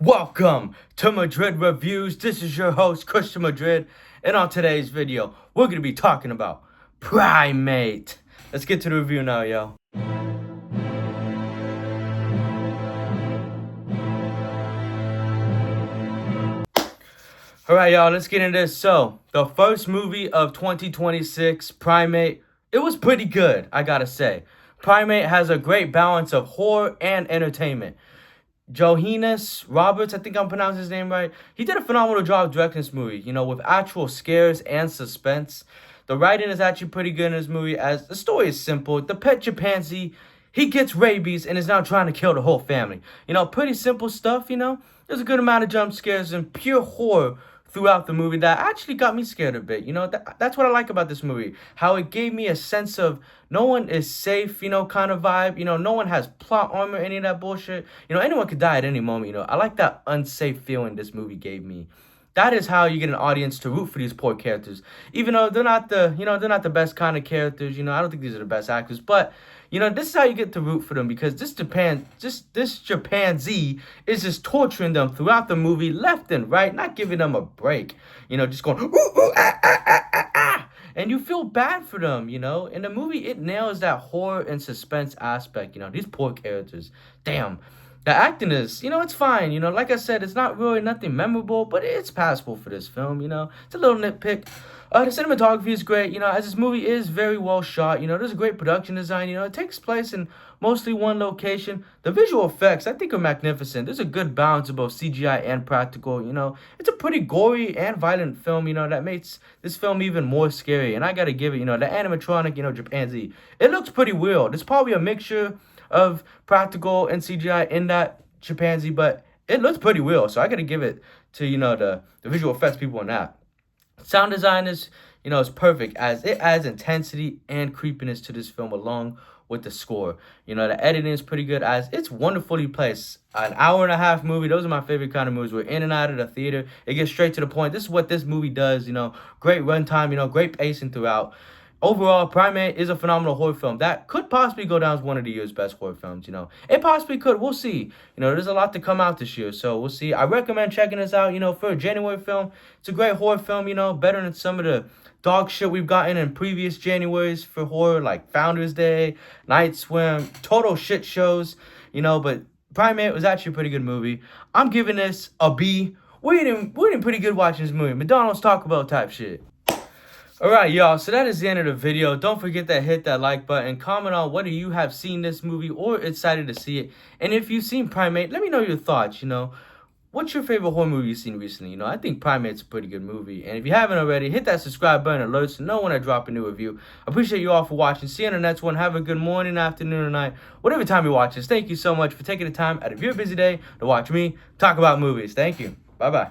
Welcome to Madrid Reviews. This is your host, Christian Madrid. And on today's video, we're going to be talking about Primate. Let's get to the review now, yo. Alright, y'all, let's get into this. So, the first movie of 2026, Primate, it was pretty good, I gotta say. Primate has a great balance of horror and entertainment. Johannes Roberts, I think I'm pronouncing his name right. He did a phenomenal job directing this movie, with actual scares and suspense. The writing is actually pretty good in this movie, as the story is simple. The pet chimpanzee, he gets rabies and is now trying to kill the whole family. Pretty simple stuff, There's a good amount of jump scares and pure horror throughout the movie that actually got me scared a bit. That's what I like about this movie. How it gave me a sense of no one is safe, kind of vibe. No one has plot armor, any of that bullshit. Anyone could die at any moment, I like that unsafe feeling this movie gave me. That is how you get an audience to root for these poor characters. Even though they're not the best kind of characters, I don't think these are the best actors, but this is how you get to root for them, because this chimpanzee is just torturing them throughout the movie, left and right, not giving them a break. Just going, ooh, ooh, ah, ah, ah, ah, ah. And you feel bad for them, In the movie, it nails that horror and suspense aspect, These poor characters. Damn. The acting is, it's fine, Like I said, it's not really nothing memorable, but it's passable for this film, It's a little nitpick. The cinematography is great, as this movie is very well shot, There's a great production design, It takes place in mostly one location. The visual effects, I think, are magnificent. There's a good balance of both CGI and practical, It's a pretty gory and violent film, that makes this film even more scary. And I gotta give it, the animatronic, chimpanzee, it looks pretty real. There's probably a mixture of practical and CGI in that chimpanzee, but it looks pretty real. So I gotta give it to, the visual effects people in that. Sound design is perfect, as it adds intensity and creepiness to this film along with the score. The editing is pretty good, as it's wonderfully placed. An hour and a half movie, those are my favorite kind of movies. We're in and out of the theater. It gets straight to the point. This is what this movie does, Great runtime, great pacing throughout. Overall, Primate is a phenomenal horror film that could possibly go down as one of the year's best horror films, It possibly could. We'll see. There's a lot to come out this year, so we'll see. I recommend checking this out, for a January film. It's a great horror film, better than some of the dog shit we've gotten in previous Januaries for horror, like Founders Day, Night Swim, total shit shows, but Primate was actually a pretty good movie. I'm giving this a B. We're eating pretty good watching this movie. McDonald's Taco Bell type shit. Alright, y'all, so that is the end of the video. Don't forget to hit that like button. Comment on whether you have seen this movie or excited to see it. And if you've seen Primate, let me know your thoughts, What's your favorite horror movie you've seen recently? I think Primate's a pretty good movie. And if you haven't already, hit that subscribe button alerts to know when I drop a new review. I appreciate you all for watching. See you in the next one. Have a good morning, afternoon, or night. Whatever time you watch this. Thank you so much for taking the time out of your busy day to watch me talk about movies. Thank you. Bye-bye.